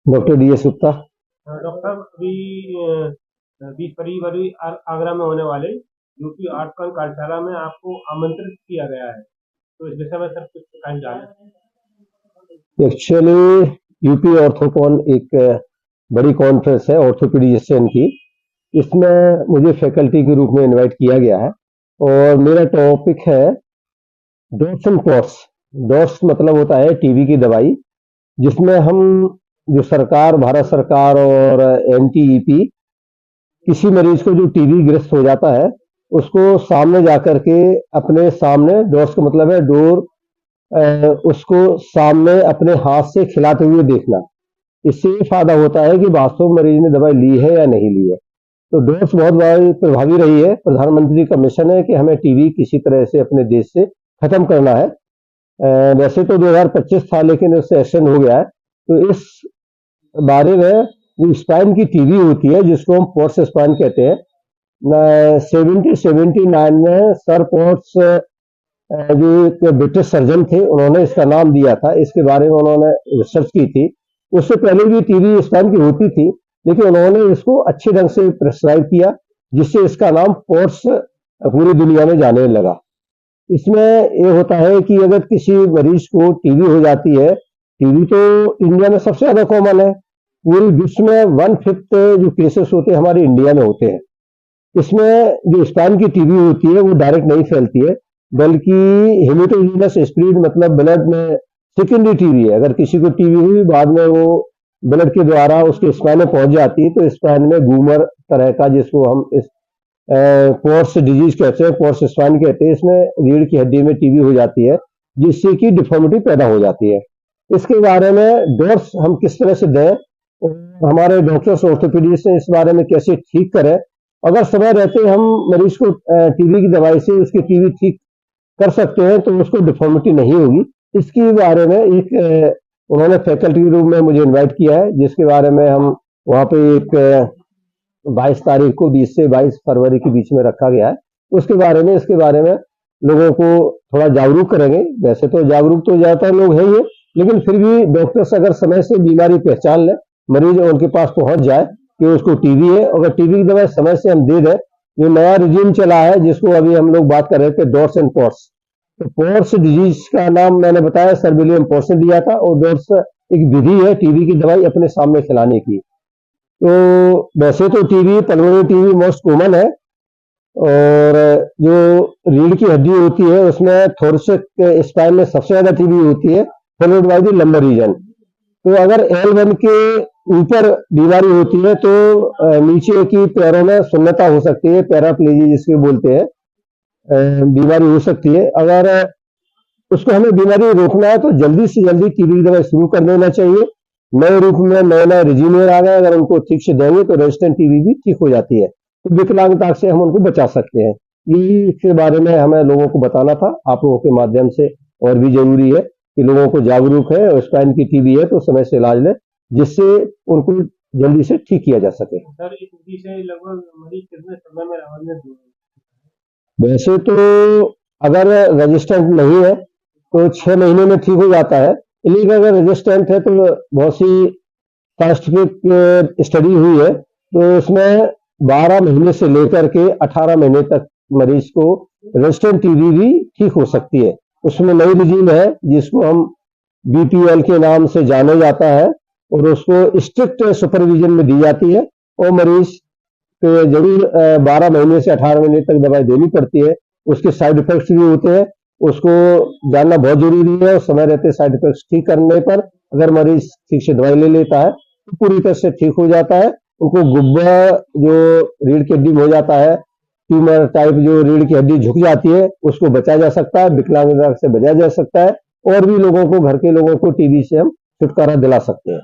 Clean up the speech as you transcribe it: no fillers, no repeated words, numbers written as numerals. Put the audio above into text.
Doctor DS Gupta. Doctor साहब, अभी 20 फरवरी आगरा में होने वाले यूपी आर्टकॉन कार्यशाला में आपको आमंत्रित किया गया है। तो इस विषय में सर कुछ बताएं जाने। एक्चुअली यूपी ऑर्थोकॉन एक बड़ी कॉन्फ्रेंस है ऑर्थोपेडिशियन की। इसमें मुझे फैकल्टी के रूप में इनवाइट किया गया है और मेरा टॉपिक है डॉट्स एंड पॉट्स। डॉट्स मतलब होता है टीबी की दवाई, जिसमें हम जो सरकार, भारत सरकार और NTEP किसी मरीज को जो टीबी ग्रस्त हो जाता है उसको सामने जाकर के अपने सामने, डॉट्स का मतलब है डोर, उसको सामने अपने हाथ से खिलाते हुए देखना। इससे ये फायदा होता है कि वास्तव में मरीज ने दवाई ली है या नहीं ली है। तो डोज बहुत बड़ी प्रभावी रही है। प्रधानमंत्री का मिशन है कि हमें टीबी किसी तरह से अपने देश से खत्म करना है। वैसे तो 2025 था, लेकिन उससे एक्सटेंड हो गया है। तो इस बारे में जो स्पाइन की टीबी होती है, जिसको हम पोर्स स्पाइन कहते हैं, 1779 में सर पोर्ट्स, जो एक ब्रिटिश सर्जन थे, उन्होंने इसका नाम दिया था। इसके बारे में उन्होंने रिसर्च की थी। उससे पहले भी टीबी स्पाइन की होती थी, लेकिन उन्होंने इसको अच्छे ढंग से प्रिस्क्राइब किया, जिससे इसका नाम पोर्स पूरी दुनिया में जाने लगा। इसमें ये होता है कि अगर किसी मरीज को टीबी हो जाती है, टीबी तो इंडिया में सबसे ज्यादा कॉमन है। पूरे विश्व में 1/5 जो केसेस होते हैं हमारे इंडिया में होते हैं। इसमें जो स्पाइन की टीबी होती है वो डायरेक्ट नहीं फैलती है, बल्कि हेमेटोजीनस स्प्रेड, मतलब ब्लड में सेकेंडरी टीबी है। अगर किसी को टीबी हुई, बाद में वो ब्लड के द्वारा उसके स्पाइन में पहुंच जाती है, तो स्पाइन में घूमर तरह का, जिसको हम इस पोर्स डिजीज कहते हैं, पोर्स स्पाइन कहते हैं, इसमें रीढ़ की हड्डी में टीबी हो जाती है, जिससे कि डिफॉर्मिटी पैदा हो जाती है। इसके बारे में डोर्स हम किस तरह से दें और हमारे डॉक्टर्स ऑर्थोपेडिस्ट इस बारे में कैसे ठीक करें, अगर समय रहते हम मरीज को टीबी की दवाई से उसकी टीबी ठीक कर सकते हैं तो उसको डिफॉर्मिटी नहीं होगी। इसके बारे में एक उन्होंने फैकल्टी के रूप में मुझे इनवाइट किया है, जिसके बारे में हम वहाँ पे एक 22 तारीख को 20 से 22 फरवरी के बीच में रखा गया है। उसके बारे में, इसके बारे में लोगों को थोड़ा जागरूक करेंगे। वैसे तो जागरूक तो ज़्यादातर लोग हैं ही है, लेकिन फिर भी डॉक्टर्स अगर समय से बीमारी पहचान ले, मरीज उनके पास पहुंच जाए कि उसको टीबी है, अगर टीबी की दवाई समय से हम दे दें, जो नया रिजीम चला है जिसको अभी हम लोग बात कर रहे थे, डॉट्स एंड पॉट्स। तो पॉट्स डिजीज का नाम मैंने बताया सर विलियम पॉट्स ने दिया था, और डॉट्स एक विधि है टीबी की दवाई अपने सामने खिलाने की। तो वैसे तो TB, pulmonary TB most common है, और जो रीढ़ की हड्डी होती है उसमें थोरेसिक स्पाइन में सबसे ज्यादा टीबी होती है, followed by the lumbar region. तो अगर L1 के ऊपर बीमारी होती है तो नीचे की पैरों में सुन्नता हो सकती है, पैराप्लेजी जिसके बोलते हैं, बीमारी हो सकती है। अगर उसको हमें बीमारी रोकना है तो जल्दी से जल्दी टीबी की दवाई शुरू कर देना चाहिए। नए रूप में नए नए रिजीनियर आ गए, अगर उनको ठीक से देंगे तो रेजिस्टेंट टीबी भी ठीक हो जाती है। तो विकलांगता से हम उनको बचा सकते हैं। इसके बारे में हमें लोगों को बताना था आप लोगों के माध्यम से। और भी जरूरी है कि लोगों को जागरूक है, और स्पाइन की टीबी है तो समय से इलाज लें, जिससे उनको जल्दी से ठीक किया जा सके। सर, इस विधि से लगभग मरीज कितने समय में राहत में दूर वैसे तो अगर रेजिस्टेंट नहीं है तो 6 महीने में ठीक हो जाता है, लेकिन अगर रेजिस्टेंट है तो बहुत सी साइंटिफिक स्टडी हुई है, तो उसमें 12 महीने से लेकर के 18 महीने तक मरीज को रेजिस्टेंट टीबी भी ठीक हो सकती है। उसमें नई रिजीम है जिसको हम BPL के नाम से जाना जाता है, और उसको स्ट्रिक्ट सुपरविजन में दी जाती है, और मरीज को जरूर 12 महीने से 18 महीने तक दवाई देनी पड़ती है। उसके साइड इफेक्ट्स भी होते हैं, उसको जानना बहुत जरूरी है, और समय रहते साइड इफेक्ट्स ठीक करने पर अगर मरीज ठीक से दवाई ले लेता है तो पूरी तरह से ठीक हो जाता है। उनको गुब्बा, जो रीढ़ की हड्डी में हो जाता है, ट्यूमर टाइप जो रीढ़ की हड्डी झुक जाती है, उसको बचाया जा सकता है, विकलांगता से बचाया जा सकता है, और भी लोगों को, घर के लोगों को टीबी से हम छुटकारा दिला सकते हैं।